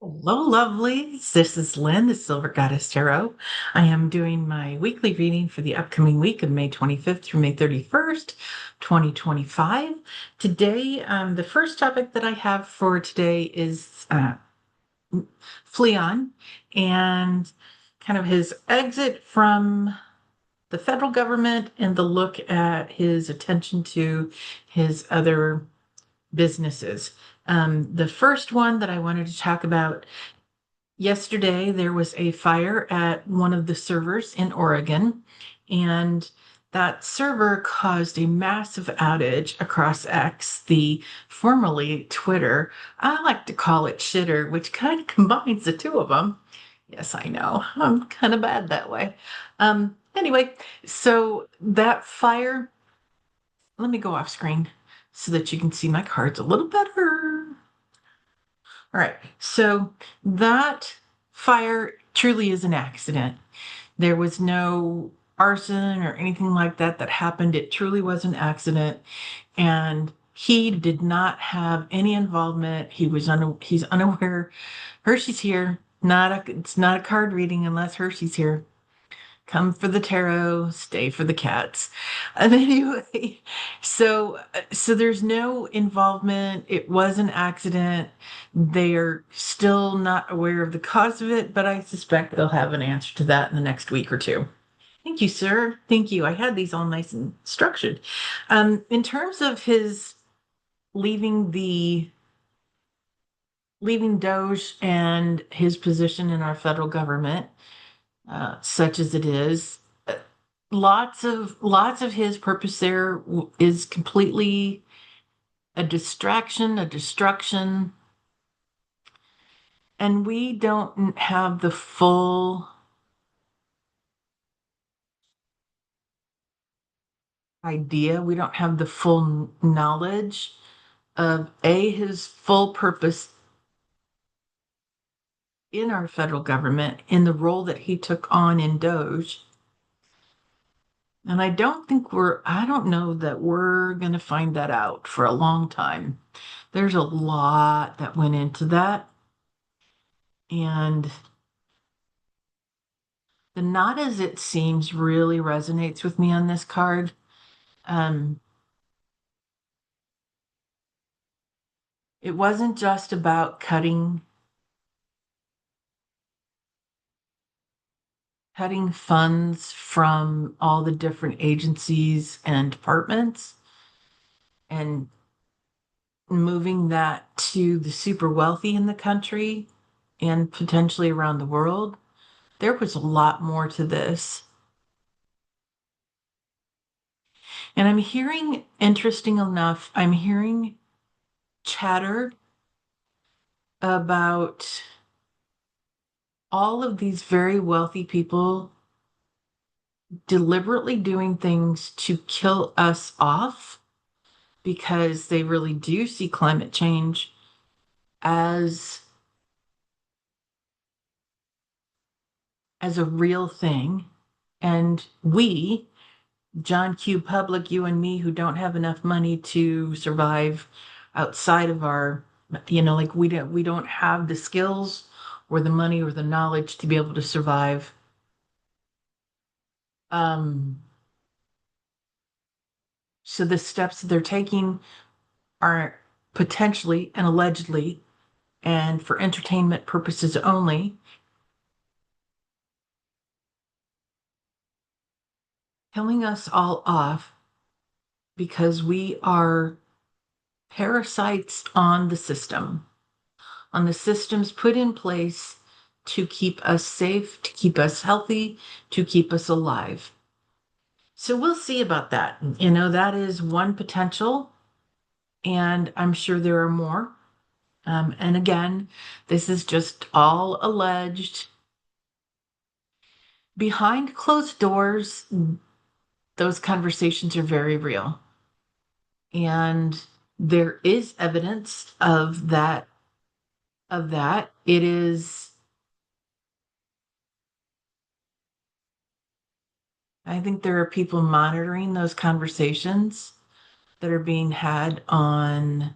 Hello, lovelies. This is Lynn, the Silver Goddess Tarot. I am doing my weekly reading for the upcoming week of May 25th through May 31st, 2025. Today, the first topic that I have for today is Fleon and kind of his exit from the federal government and the look at his attention to his other businesses. The first one that I wanted to talk about. Yesterday, there was a fire at one of the servers in Oregon, and that server caused a massive outage across X, the formerly Twitter. I like to call it shitter, which kind of combines the two of them. Yes, I know. I'm kind of bad that way. Anyway, so that fire, let me go off screen so that you can see my cards a little better. All right. So that fire truly is an accident. There was no arson or anything like that that happened. It truly was an accident. And he did not have any involvement. He's unaware. Hershey's here. It's not a card reading unless Hershey's here. Come for the tarot, stay for the cats. And anyway, so there's no involvement. It was an accident. They're still not aware of the cause of it, but I suspect they'll have an answer to that in the next week or two. Thank you, sir. Thank you. I had these all nice and structured. In terms of his leaving the leaving Doge and his position in our federal government, such as it is, lots of his purpose there is completely a distraction, a destruction, and we don't have the full idea. We don't have the full knowledge of his full purpose in our federal government, in the role that he took on in Doge. And I don't know that we're going to find that out for a long time. There's a lot that went into that. And the not as it seems really resonates with me on this card. Um, it wasn't just about cutting funds from all the different agencies and departments and moving that to the super wealthy in the country and potentially around the world. There was a lot more to this. And interesting enough, I'm hearing chatter about all of these very wealthy people deliberately doing things to kill us off because they really do see climate change as a real thing. And we, John Q. Public, you and me, who don't have enough money to survive outside of our, like we don't have the skills or the money or the knowledge to be able to survive. Um, so the steps that they're taking are potentially and allegedly and for entertainment purposes only, killing us all off because we are parasites on the systems put in place to keep us safe, to keep us healthy, to keep us alive. So we'll see about that. That is one potential, and I'm sure there are more. And again, this is just all alleged. Behind closed doors, those conversations are very real. And there is evidence of that. It is, I think there are people monitoring those conversations that are being had on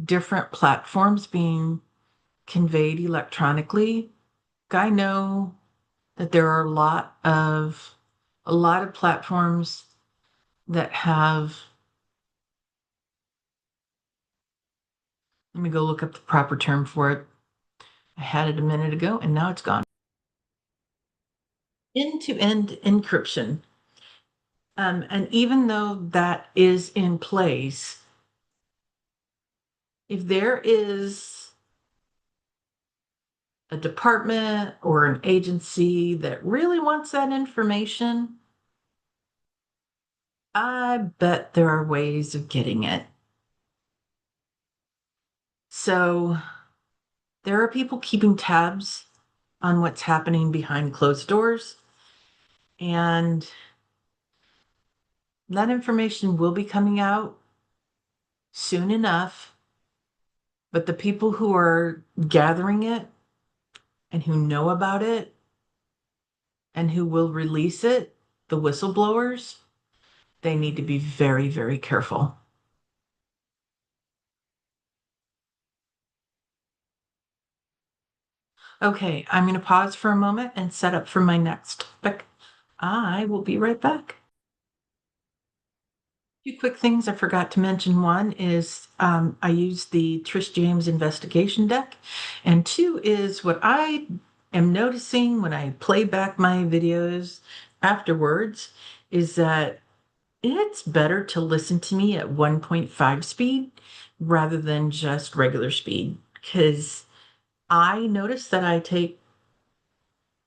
different platforms being conveyed electronically. I know that there are a lot of platforms that have, let me go look up the proper term for it. I had it a minute ago and now it's gone. End-to-end encryption. And even though that is in place, if there is a department or an agency that really wants that information, I bet there are ways of getting it. So there are people keeping tabs on what's happening behind closed doors, and that information will be coming out soon enough. But the people who are gathering it and who know about it and who will release it, the whistleblowers, they need to be very, very careful. Okay, I'm going to pause for a moment and set up for my next topic. I will be right back. Two quick things I forgot to mention. One is I use the Trish James investigation deck, and two is what I am noticing when I play back my videos afterwards is that it's better to listen to me at 1.5 speed rather than just regular speed, because I notice that I take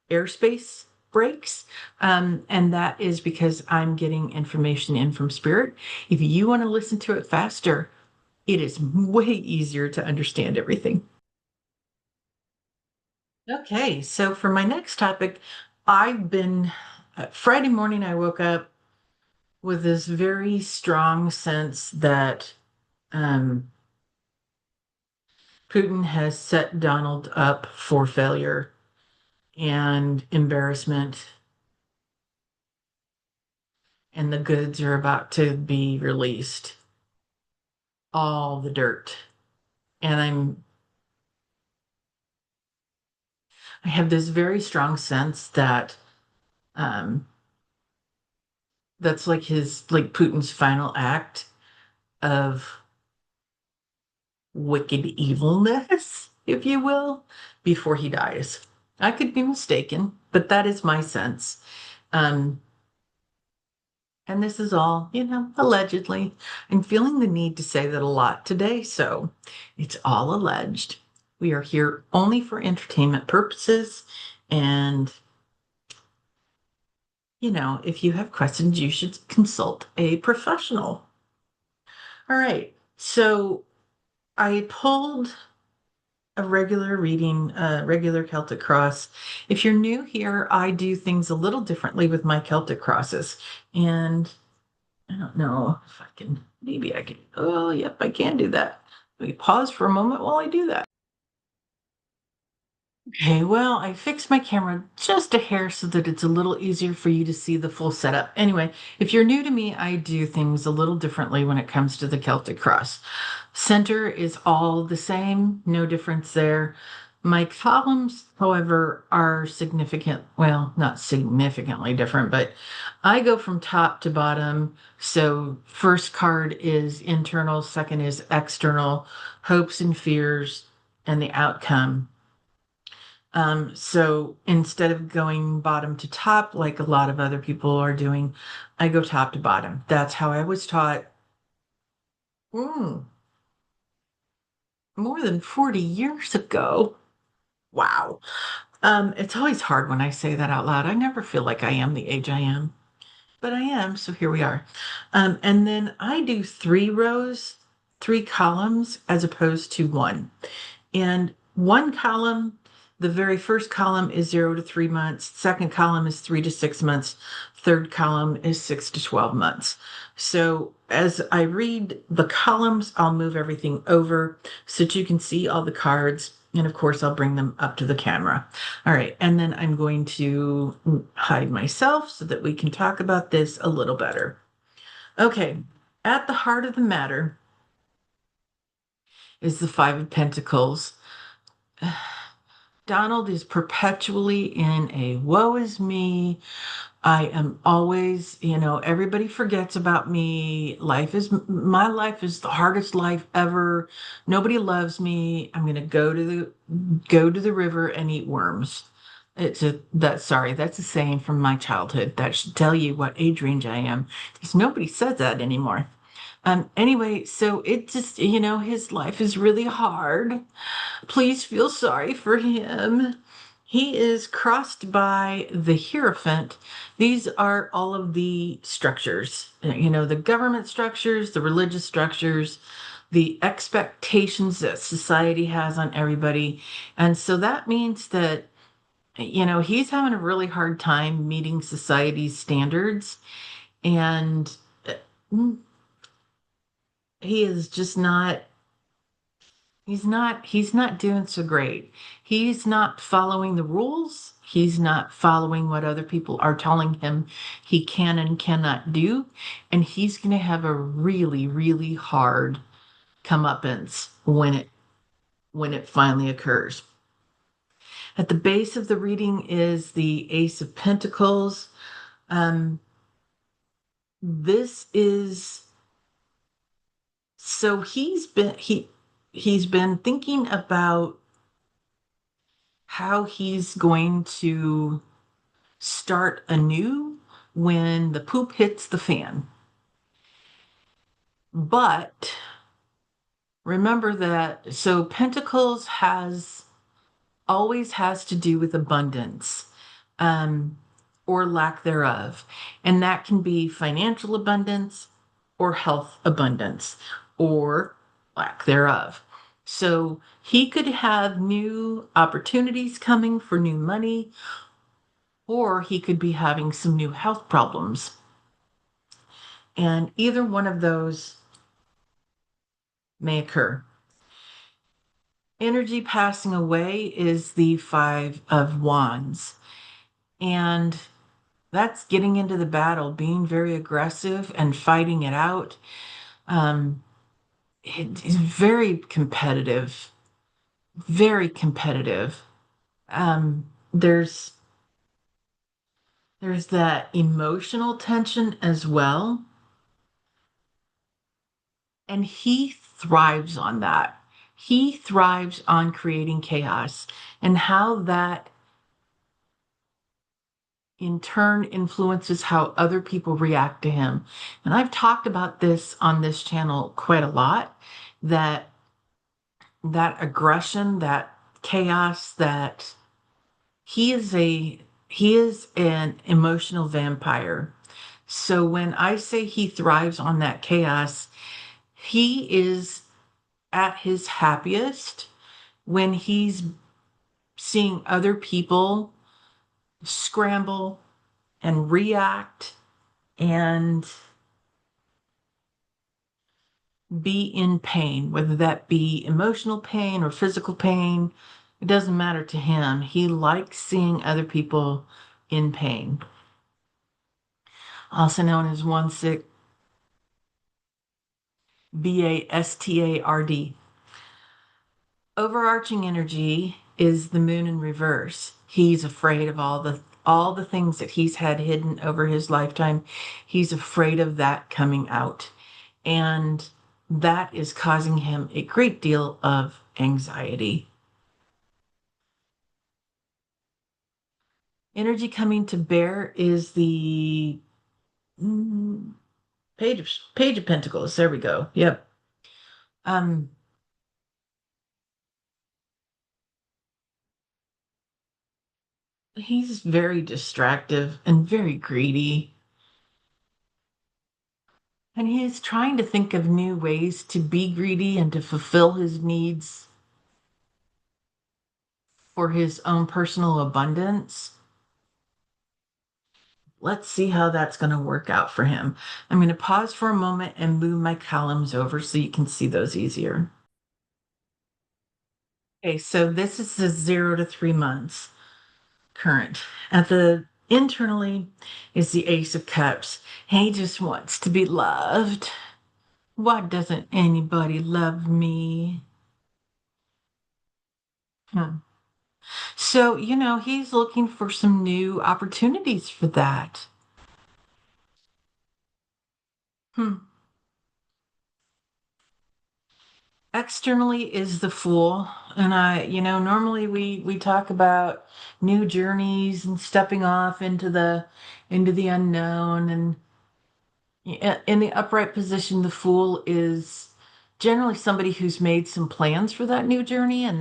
airspace breaks. And that is because I'm getting information in from spirit. If you want to listen to it faster, it is way easier to understand everything. Okay, so for my next topic, Friday morning, I woke up with this very strong sense that um, Putin has set Donald up for failure and embarrassment, and the goods are about to be released. All the dirt. And I have this very strong sense that um that's like Putin's final act of wicked evilness, if you will, before he dies. I could be mistaken, but that is my sense. Um, and this is all, allegedly. I'm feeling the need to say that a lot today, so it's all alleged. We are here only for entertainment purposes, and if you have questions, you should consult a professional. All right. So I pulled a regular reading, regular Celtic cross. If you're new here, I do things a little differently with my Celtic crosses. And I don't know if maybe I can. Oh, yep, I can do that. Let me pause for a moment while I do that. Okay, well, I fixed my camera just a hair so that it's a little easier for you to see the full setup. Anyway, if you're new to me, I do things a little differently when it comes to the Celtic cross. Center is all the same, no difference there. My columns, however, are significant, well, not significantly different, but I go from top to bottom. So first card is internal, second is external, hopes and fears, and the outcome. So instead of going bottom to top, like a lot of other people are doing, I go top to bottom. That's how I was taught mm, more than 40 years ago. Wow. It's always hard when I say that out loud. I never feel like I am the age I am, but I am, so here we are. And then I do 3 rows, 3 columns, as opposed to one. And one column, the very first column is 0 to 3 months. Second column is 3 to 6 months. Third column is 6 to 12 months. So as I read the columns, I'll move everything over so that you can see all the cards. And of course, I'll bring them up to the camera. All right. And then I'm going to hide myself so that we can talk about this a little better. Okay. At the heart of the matter is the Five of Pentacles. Donald is perpetually in a woe is me. I am always, everybody forgets about me. My life is the hardest life ever. Nobody loves me. I'm going to go to the river and eat worms. That's a saying from my childhood. That should tell you what age range I am, because nobody says that anymore. Anyway, so it just, his life is really hard. Please feel sorry for him. He is crossed by the Hierophant. These are all of the structures, the government structures, the religious structures, the expectations that society has on everybody. And so that means that, he's having a really hard time meeting society's standards. And uh, he is just not. He's not doing so great. He's not following the rules. He's not following what other people are telling him he can and cannot do. And he's going to have a really, really hard comeuppance when it finally occurs. At the base of the reading is the Ace of Pentacles. Um, this is so he's been thinking about how he's going to start anew when the poop hits the fan. But remember that, so Pentacles always has to do with abundance, um, or lack thereof. And that can be financial abundance or health abundance or lack thereof. So he could have new opportunities coming for new money, or he could be having some new health problems. And either one of those may occur. Energy passing away is the Five of Wands. And that's getting into the battle, being very aggressive and fighting it out. It is very competitive, very competitive. There's that emotional tension as well. And he thrives on that. He thrives on creating chaos, and how that in turn influences how other people react to him. And I've talked about this on this channel quite a lot, that aggression, that chaos, that he is an emotional vampire. So when I say he thrives on that chaos, he is at his happiest when he's seeing other people scramble and react and be in pain, whether that be emotional pain or physical pain. It doesn't matter to him. He likes seeing other people in pain. Also known as one sick, Bastard. Overarching energy is the moon in reverse. He's afraid of all the things that he's had hidden over his lifetime. He's afraid of that coming out. And that is causing him a great deal of anxiety. Energy coming to bear is the mm, Page of Pentacles. There we go. Yep. Um, he's very distractive and very greedy. And he's trying to think of new ways to be greedy and to fulfill his needs for his own personal abundance. Let's see how that's going to work out for him. I'm going to pause for a moment and move my columns over so you can see those easier. Okay, so this is the 0 to 3 months current. At the internally is the Ace of Cups. He just wants to be loved. Why doesn't anybody love me? Hmm. So, he's looking for some new opportunities for that. Hmm. Externally is the Fool. And normally we talk about new journeys and stepping off into the unknown. And in the upright position, the Fool is generally somebody who's made some plans for that new journey, and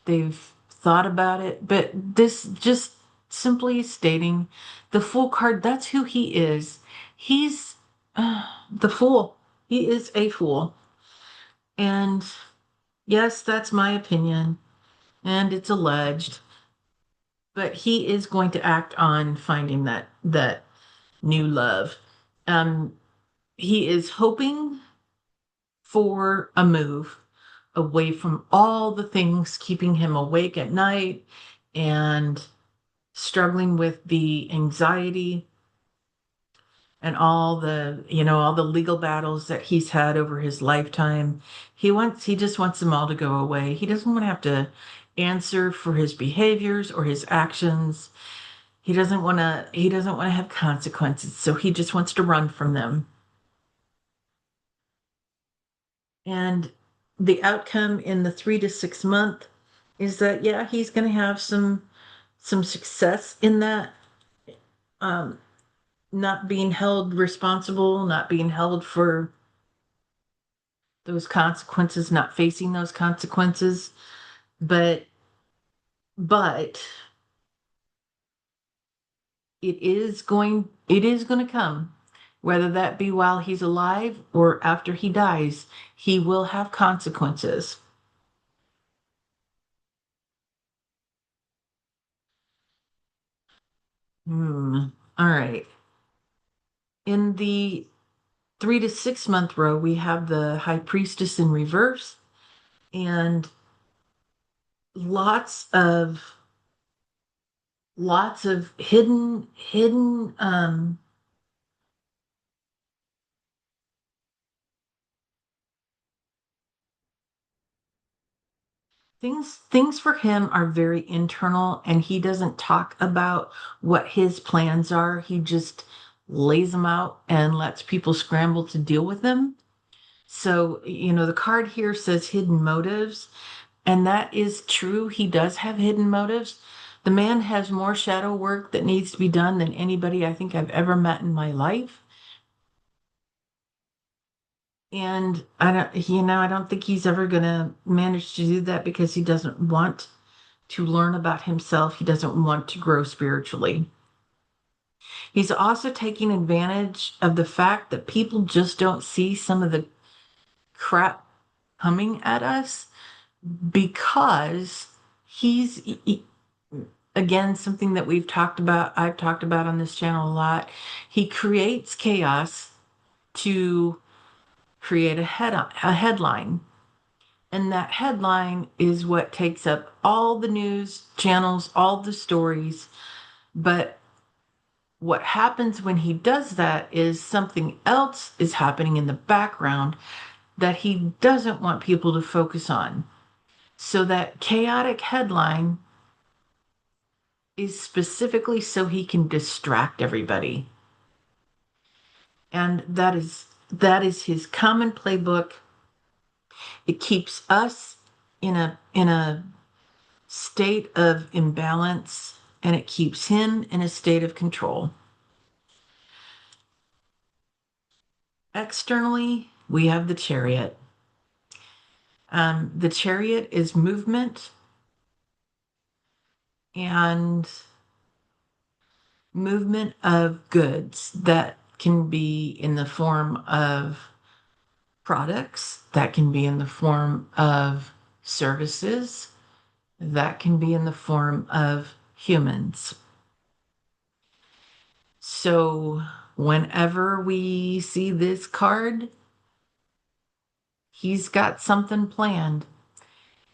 they've thought about it. But this just simply stating the Fool card, that's who he is. He's the Fool. He is a fool. And yes, that's my opinion, and it's alleged, but he is going to act on finding that new love. Um, he is hoping for a move away from all the things keeping him awake at night and struggling with the anxiety and all the legal battles that he's had over his lifetime. He just wants them all to go away. He doesn't want to have to answer for his behaviors or his actions. He doesn't want to have consequences, so he just wants to run from them. And the outcome in the 3 to 6 month is that, yeah, he's going to have some success in that, um, not being held responsible, not being held for those consequences, not facing those consequences. But but it is going to come, whether that be while he's alive or after he dies. He will have consequences. All right. In the 3 to 6 month row, we have the high priestess in reverse, and lots of lots of hidden things for him are very internal, and he doesn't talk about what his plans are. He just lays them out and lets people scramble to deal with them. So, the card here says hidden motives, and that is true. He does have hidden motives. The man has more shadow work that needs to be done than anybody I think I've ever met in my life. And I don't think he's ever going to manage to do that because he doesn't want to learn about himself. He doesn't want to grow spiritually. He's also taking advantage of the fact that people just don't see some of the crap coming at us, because again, something that I've talked about on this channel a lot. He creates chaos to create a headline. And that headline is what takes up all the news channels, all the stories. But what happens when he does that is something else is happening in the background that he doesn't want people to focus on. So that chaotic headline is specifically so he can distract everybody. And that is his common playbook. It keeps us in a state of imbalance, and it keeps him in a state of control. Externally, we have the Chariot. The Chariot is movement, and movement of goods that can be in the form of products, that can be in the form of services, that can be in the form of humans. So whenever we see this card, he's got something planned,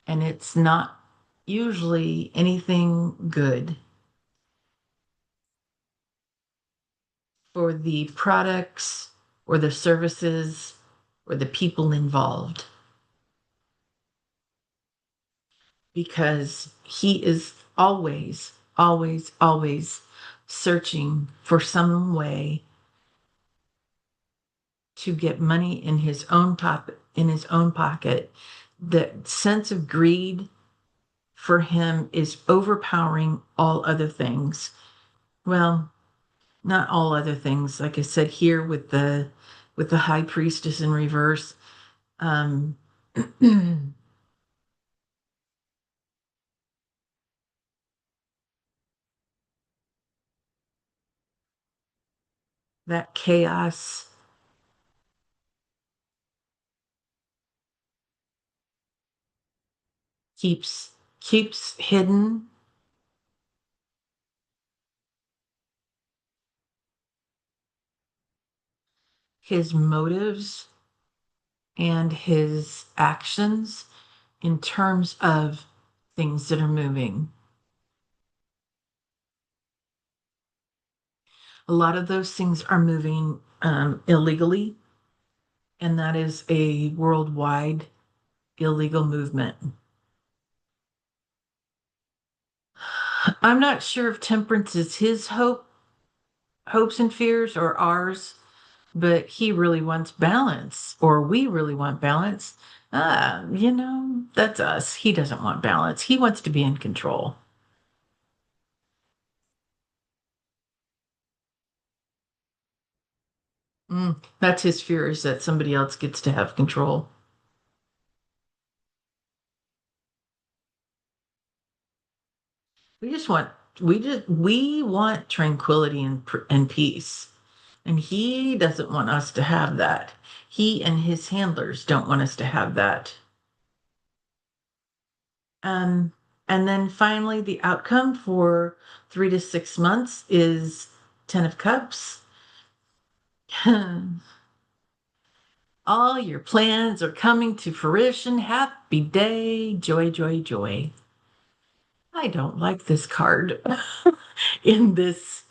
and it's not usually anything good for the products or the services or the people involved. because he is always, always, always searching for some way to get money in his own pocket. The sense of greed for him is overpowering all other things. Well, not all other things. Like I said here with the high priestess in reverse. Um, that chaos keeps hidden. His motives and his actions in terms of things that are moving. A lot of those things are moving illegally, and that is a worldwide illegal movement. I'm not sure if temperance is his hopes and fears or ours, but he really wants balance, or we really want balance. That's us. He doesn't want balance. He wants to be in control. That's his fear, is that somebody else gets to have control. We just want we want tranquility and peace. And he doesn't want us to have that. He and his handlers don't want us to have that. Um, and then finally, the outcome for 3 to 6 months is Ten of Cups. All your plans are coming to fruition. Happy day. Joy, joy, joy. I don't like this card in this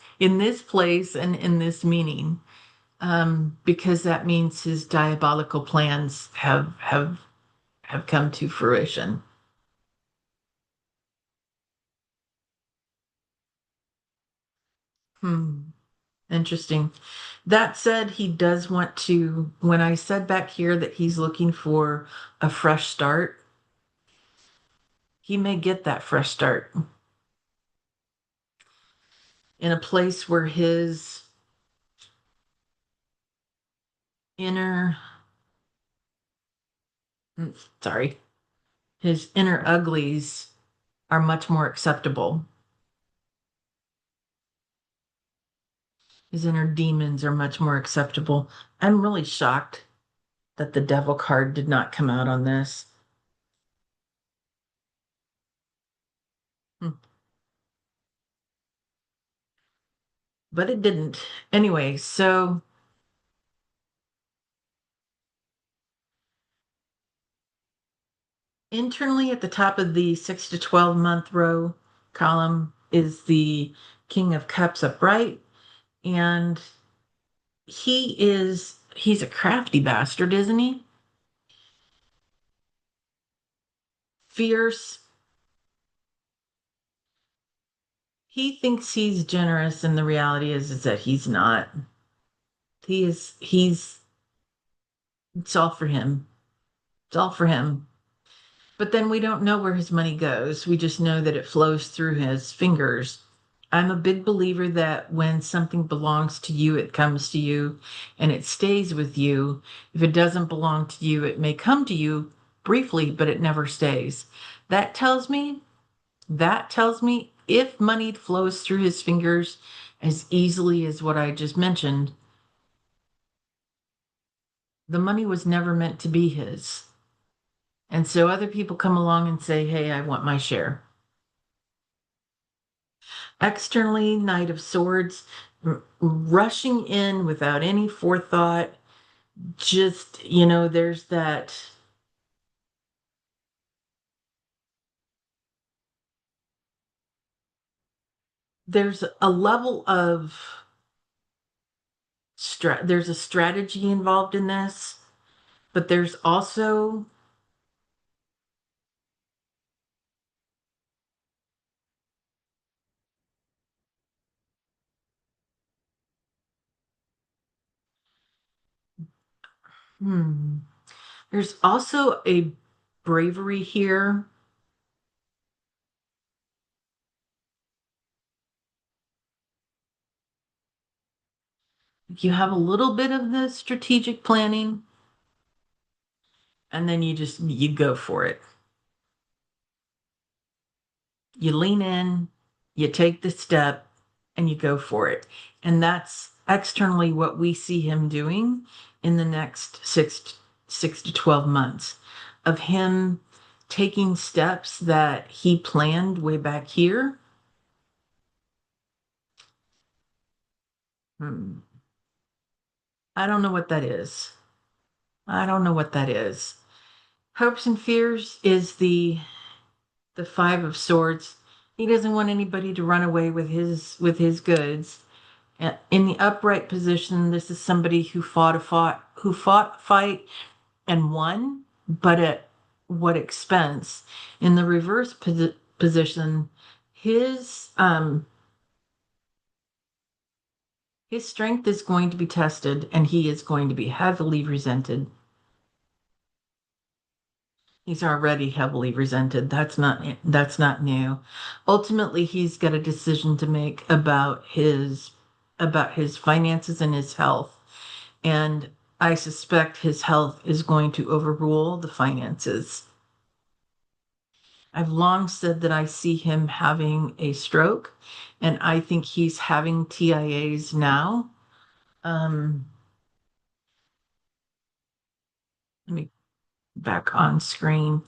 place and in this meaning, because that means his diabolical plans have come to fruition. Hmm. Interesting. That said, he does want to, when I said back here that he's looking for a fresh start, he may get that fresh start in a place where his inner, sorry, his inner uglies are much more acceptable. His inner demons are much more acceptable. I'm really shocked that the devil card did not come out on this. Hmm. But it didn't. Anyway, so internally at the top of the 6 to 12 month row column is the King of Cups upright. And he's a crafty bastard, isn't he? Fierce. He thinks he's generous, and the reality is that he's not. He's it's all for him. It's all for him. But then we don't know where his money goes. We just know that it flows through his fingers. I'm a big believer that when something belongs to you, it comes to you and it stays with you. If it doesn't belong to you, it may come to you briefly, but it never stays. That tells me, that tells me if money flows through his fingers as easily as what I just mentioned, the money was never meant to be his. And so other people come along and say, hey, I want my share. Externally, Knight of Swords, rushing in without any forethought. Just, there's a level of there's a strategy involved in this, but there's also Hmm. There's also a bravery here. You have a little bit of the strategic planning, and then you go for it. You lean in, you take the step, and you go for it. And that's externally what we see him doing in the next six to 12 months of him taking steps that he planned way back here. Hmm. I don't know what that is. I don't know what that is. Hopes and fears is the five of swords. He doesn't want anybody to run away with his goods. In the upright position, this is somebody who fought a fight and won, but at what expense? In the reverse position, his um his strength is going to be tested, and he is going to be heavily resented. He's already heavily resented. That's not new. Ultimately, he's got a decision to make about his finances and his health. And I suspect his health is going to overrule the finances. I've long said that I see him having a stroke, and I think he's having TIAs now. Um, Let me back on screen.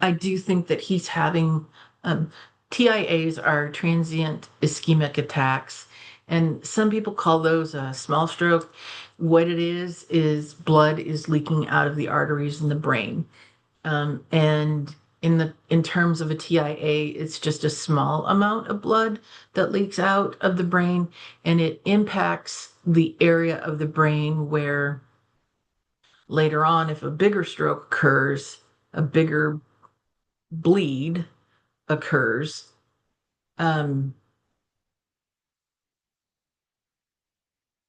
I do think that he's having um, TIAs are transient ischemic attacks, and some people call those a small stroke. What it is blood is leaking out of the arteries in the brain. And in terms of a TIA, it's just a small amount of blood that leaks out of the brain, and it impacts the area of the brain where later on, if a bigger stroke occurs, a bigger bleed occurs. Um,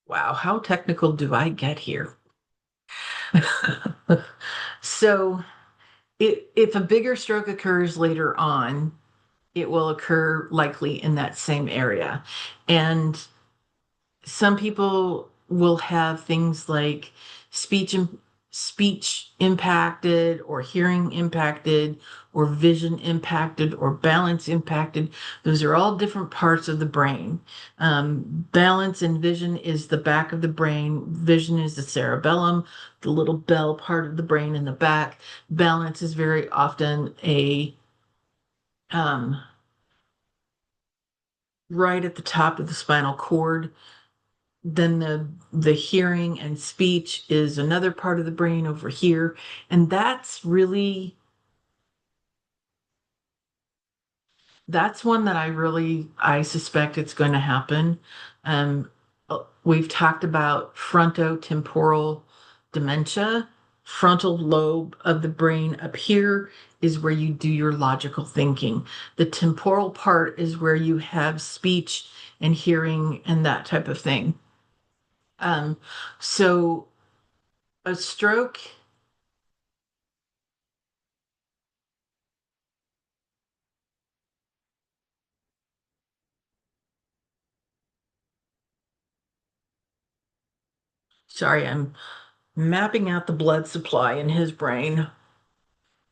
wow, how technical do I get here? So, if a bigger stroke occurs later on, it will occur likely in that same area. And some people will have things like speech speech impacted or hearing impacted or vision impacted or balance impacted. Those are all different parts of the brain. Balance and vision is the back of the brain. Vision is the cerebellum, the little bell part of the brain in the back. Balance is very often a um, right at the top of the spinal cord. Then the hearing and speech is another part of the brain over here, and that's one that I suspect it's going to happen. We've talked about frontotemporal dementia. Frontal lobe of the brain up here is where you do your logical thinking. The temporal part is where you have speech and hearing and that type of thing. Um, so a stroke, sorry, I'm mapping out the blood supply in his brain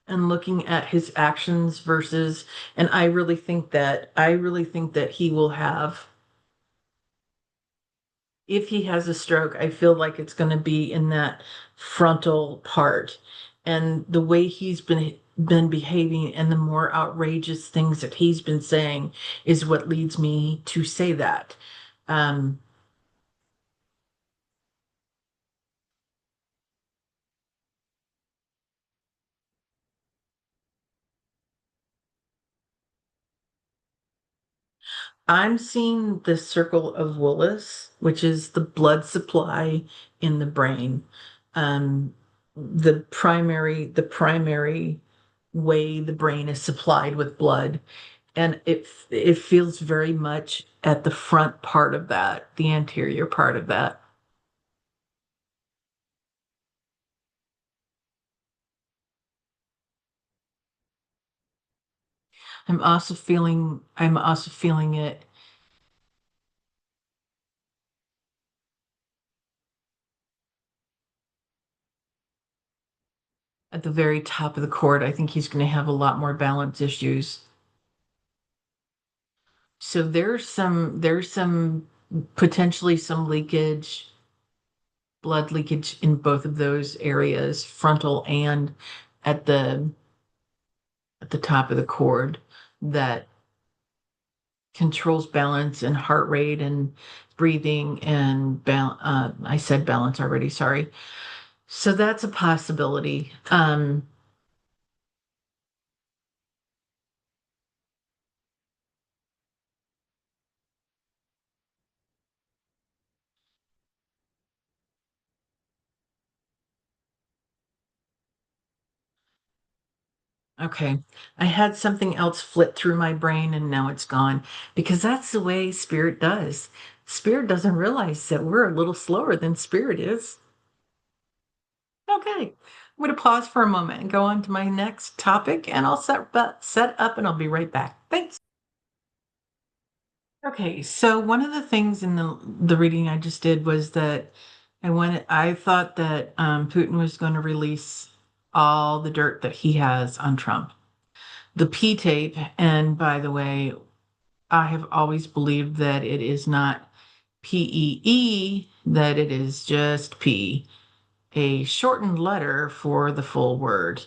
and looking at his actions versus, and I really think that he will have, if he has a stroke, I feel like it's going to be in that frontal part. And the way been behaving and the more outrageous things that he's been saying is what leads me to say that. Um, I'm seeing the circle of Willis, which is the blood supply in the brain. Um, the primary way the brain is supplied with blood. And it feels very much at the front part of that, the anterior part of that. I'm also feeling it at the very top of the cord. I think he's going to have a lot more balance issues. So there's some potentially some leakage, blood leakage in both of those areas, frontal and at the top of the cord, that controls balance and heart rate and breathing and I said balance already, sorry. So that's a possibility. Okay. I had something else flit through my brain and now it's gone because that's the way spirit does. Spirit doesn't realize that we're a little slower than spirit is. Okay. I'm going to pause for a moment and go on to my next topic and I'll set up and I'll be right back. Thanks. Okay, so one of the things in the reading I just did was that I thought that Putin was going to release all the dirt that he has on Trump. The P tape, and by the way, I have always believed that it is not PEE, that it is just P, a shortened letter for the full word.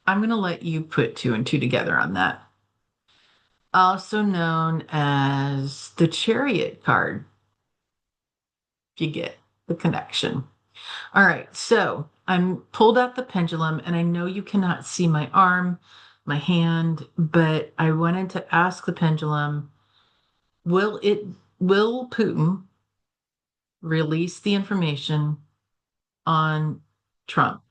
I'm going to let you put two and two together on that. Also known as the Chariot card, if you get the connection. All right, so I'm pulled out the pendulum, and I know you cannot see my arm, my hand, but I wanted to ask the pendulum, will it will Putin release the information on Trump?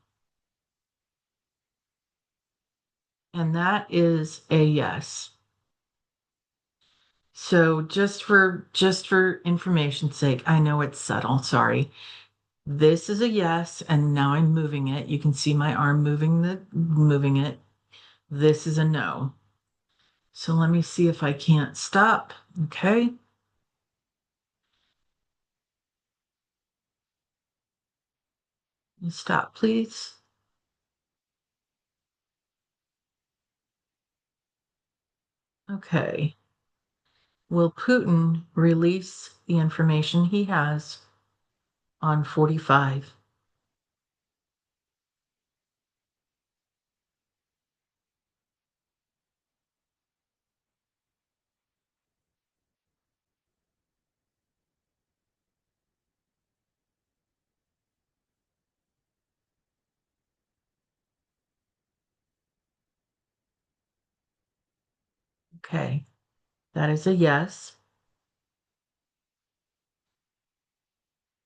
And that is a yes. So just for information's sake, I know it's subtle, sorry. This is a yes, and now I'm moving it. You can see my arm moving it. This is a no. So let me see if I can't stop. Okay. Stop, please. Okay. Will Putin release the information he has on 45? Okay. That is a yes.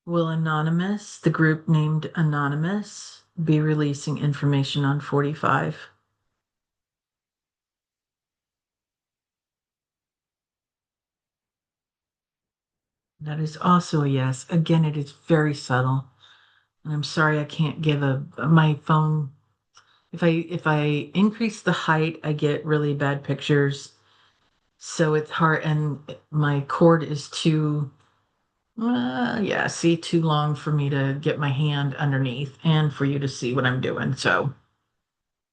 Will Anonymous, the group named Anonymous, be releasing information on 45? That is also a yes. Again, it is very subtle. And I'm sorry I can't give my phone. If I increase the height, I get really bad pictures. So it's hard, and my cord is too, yeah, see, too long for me to get my hand underneath and for you to see what I'm doing. So,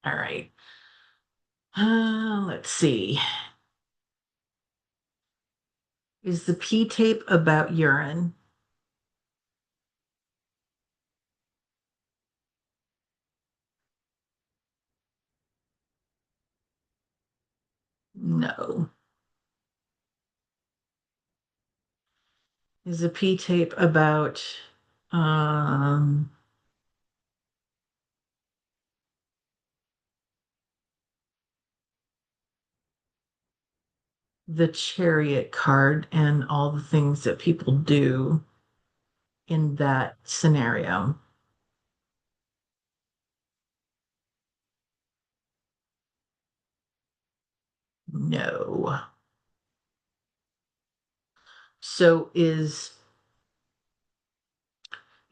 all right. Let's see. Is the P tape about urine? No. Is the P tape about um, the chariot card and all the things that people do in that scenario? No. So I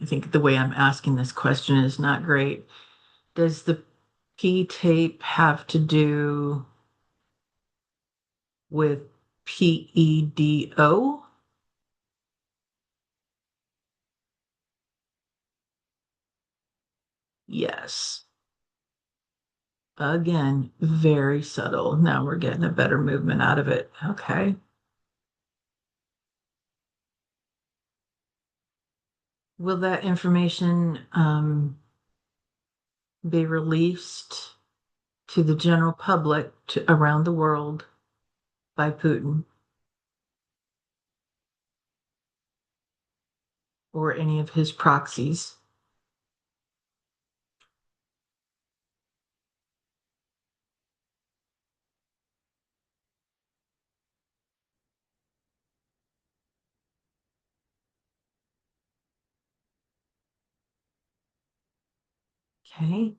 think the way I'm asking this question is not great. Does the P tape have to do with PEDO. Yes. Again, very subtle. Now we're getting a better movement out of it. Okay. Will that information be released to the general public around the world by Putin or any of his proxies? Okay.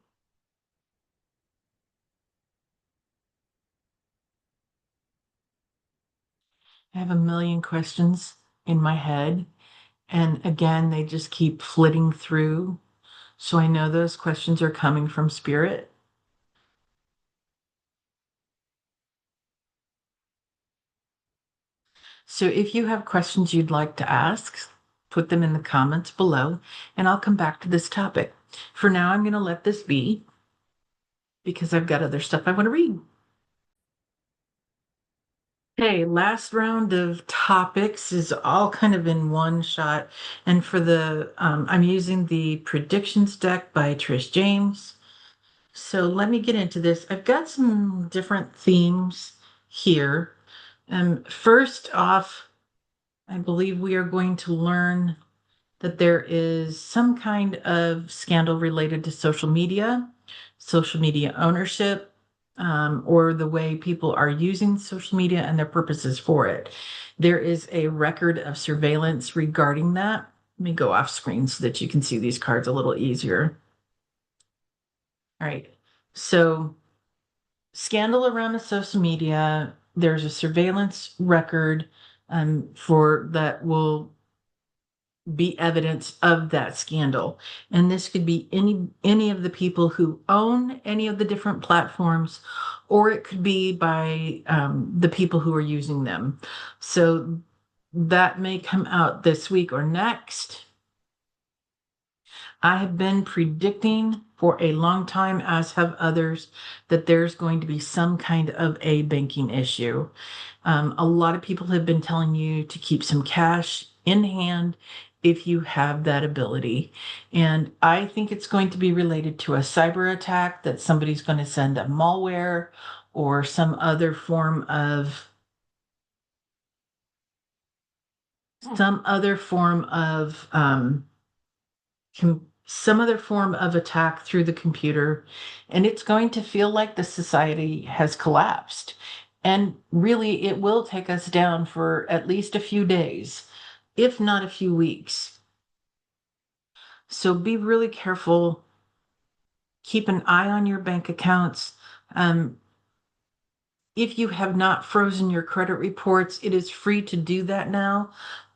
I have a million questions in my head. And again, they just keep flitting through. So I know those questions are coming from spirit. So if you have questions you'd like to ask, put them in the comments below, and I'll come back to this topic. For now, I'm going to let this be because I've got other stuff I want to read. Okay, last round of topics is all kind of in one shot. And for I'm using the predictions deck by Trish James. So let me get into this. I've got some different themes here. First off, I believe we are going to learn that there is some kind of scandal related to social media ownership, or the way people are using social media and their purposes for it. There is a record of surveillance regarding that. Let me go off screen so that you can see these cards a little easier. All right. So, scandal around the social media. There's a surveillance record for that will be evidence of that scandal. And this could be any of the people who own any of the different platforms, or it could be by the people who are using them. So that may come out this week or next. I have been predicting for a long time, as have others, that there's going to be some kind of a banking issue. A lot of people have been telling you to keep some cash in hand if you have that ability. And I think it's going to be related to a cyber attack, that somebody's going to send a malware or some other form of attack through the computer, and it's going to feel like the society has collapsed. And really, it will take us down for at least a few days, if not a few weeks. So be really careful. Keep an eye on your bank accounts. Um, if you have not frozen your credit reports, it is free to do that now.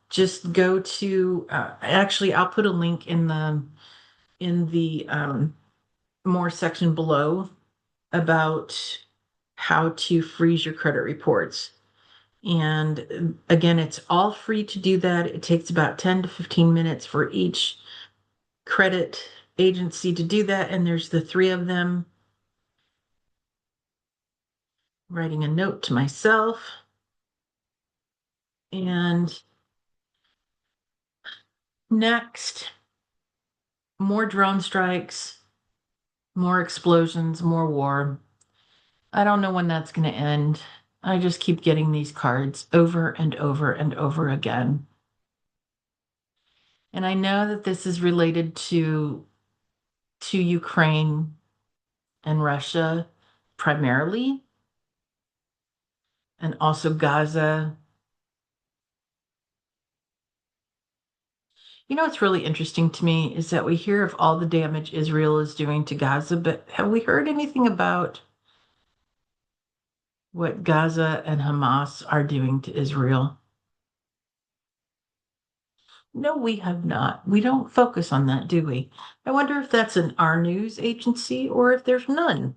Just go to, actually, I'll put a link in the more section below about how to freeze your credit reports. And again, it's all free to do that. It takes about 10 to 15 minutes for each credit agency to do that. And there's the three of them. Writing a note to myself. And next, more drone strikes, more explosions, more war. I don't know when that's going to end. I just keep getting these cards over and over and over again. And I know that this is related to Ukraine and Russia primarily, and also Gaza. You know what's really interesting to me is that we hear of all the damage Israel is doing to Gaza, but have we heard anything about what Gaza and Hamas are doing to Israel? No, we have not. We don't focus on that, do we? I wonder if that's an our news agency or if there's none.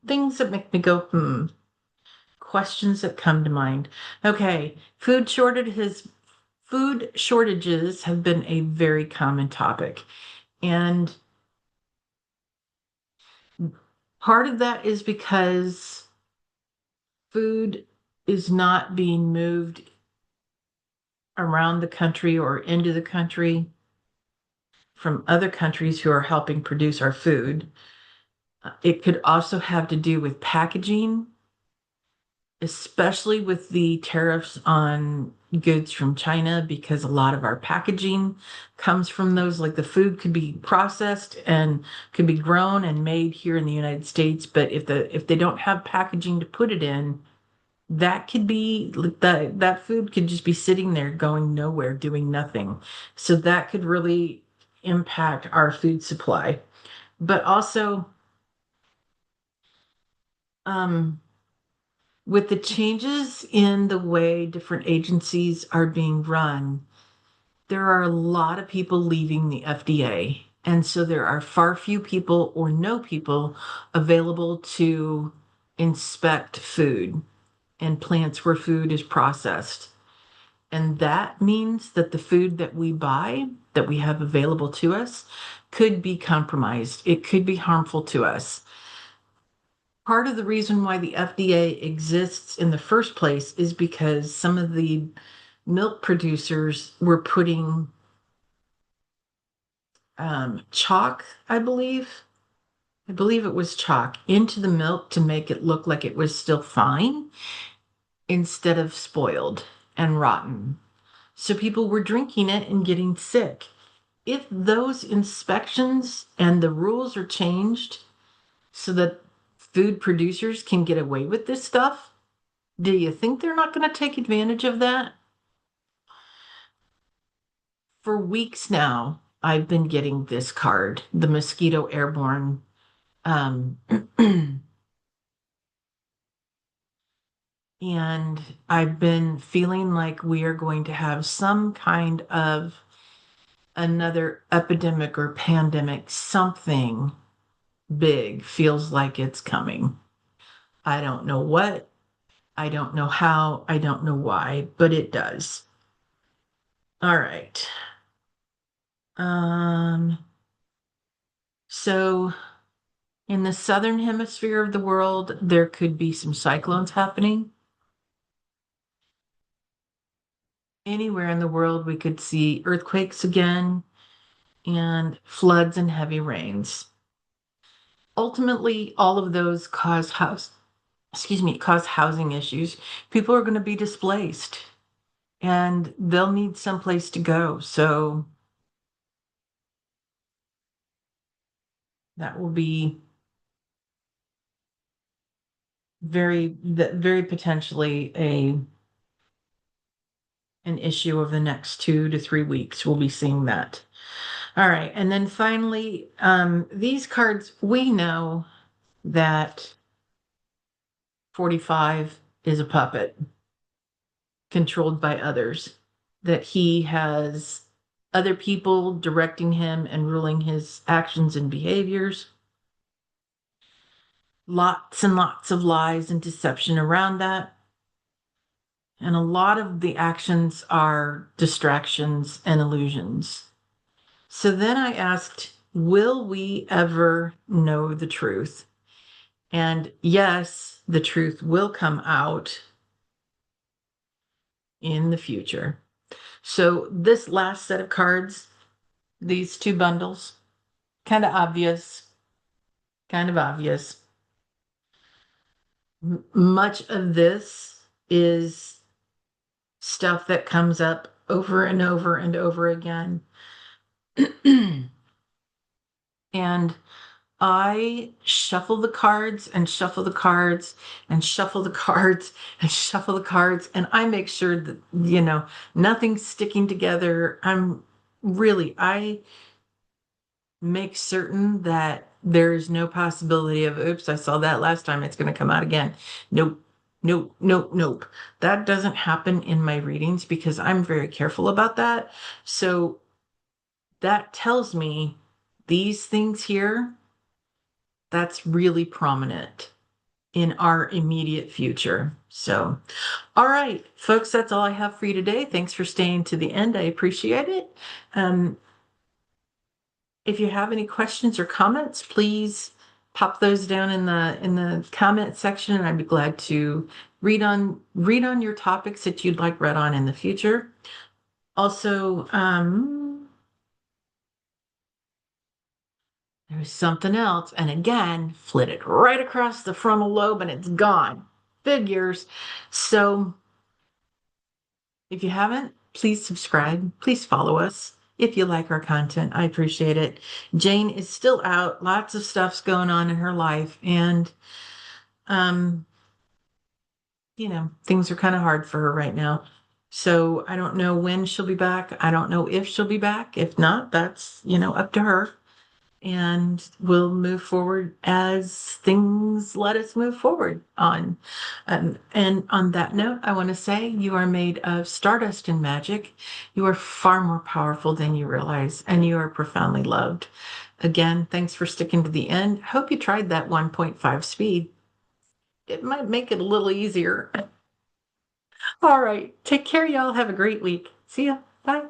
Things that make me go, questions that come to mind. Okay, food shortages have been a very common topic. And part of that is because food is not being moved around the country or into the country from other countries who are helping produce our food. It could also have to do with packaging, especially with the tariffs on goods from China, because a lot of our packaging comes from those. Like the food could be processed and could be grown and made here in the United States, but if they don't have packaging to put it in, that could be that food could just be sitting there going nowhere, doing nothing. So that could really impact our food supply. But also, um, with the changes in the way different agencies are being run, there are a lot of people leaving the FDA. And so there are far few people or no people available to inspect food and plants where food is processed. And that means that the food that we buy, that we have available to us, could be compromised. It could be harmful to us. Part of the reason why the FDA exists in the first place is because some of the milk producers were putting chalk, I believe it was chalk, into the milk to make it look like it was still fine instead of spoiled and rotten. So people were drinking it and getting sick. If those inspections and the rules are changed so that food producers can get away with this stuff, do you think they're not going to take advantage of that? For weeks now, I've been getting this card, the mosquito airborne. Um, and I've been feeling like we are going to have some kind of another epidemic or pandemic. Something big feels like it's coming. I don't know what, I don't know how, I don't know why, but it does. All right. Um, so in the southern hemisphere of the world, there could be some cyclones happening. Anywhere in the world, we could see earthquakes again and floods and heavy rains. Ultimately, all of those cause housing issues. People are going to be displaced and they'll need someplace to go. So that will be very potentially an issue of the next 2 to 3 weeks. We'll be seeing that. All right. And then finally, these cards, we know that 45 is a puppet controlled by others, that he has other people directing him and ruling his actions and behaviors. Lots and lots of lies and deception around that. And a lot of the actions are distractions and illusions. So then I asked, will we ever know the truth? And yes, the truth will come out in the future. So this last set of cards, these two bundles, kind of obvious, kind of obvious. Much of this is stuff that comes up over and over and over again. And I shuffle the cards and shuffle the cards and shuffle the cards and shuffle the cards, and I make sure that, nothing's sticking together. I make certain that there is no possibility of, oops, I saw that last time, it's going to come out again. Nope, nope, nope, nope. That doesn't happen in my readings because I'm very careful about that. So that tells me these things here, that's really prominent. in our immediate future. So, all right, folks, that's all I have for you today. Thanks for staying to the end. I appreciate it. Um, if you have any questions or comments, please pop those down in the comment section, and I'd be glad to read on your topics that you'd like read on in the future. Also, there's something else, and again, flit it right across the frontal lobe, and it's gone. Figures. So if you haven't, please subscribe. Please follow us if you like our content. I appreciate it. Jane is still out. Lots of stuff's going on in her life, and um, things are kind of hard for her right now. So I don't know when she'll be back. I don't know if she'll be back. If not, that's, up to her. And we'll move forward as things let us move forward on. And on that note, I want to say you are made of stardust and magic. You are far more powerful than you realize, and you are profoundly loved. Again, thanks for sticking to the end. Hope you tried that 1.5 speed. It might make it a little easier. All right. Take care, y'all. Have a great week. See ya. Bye.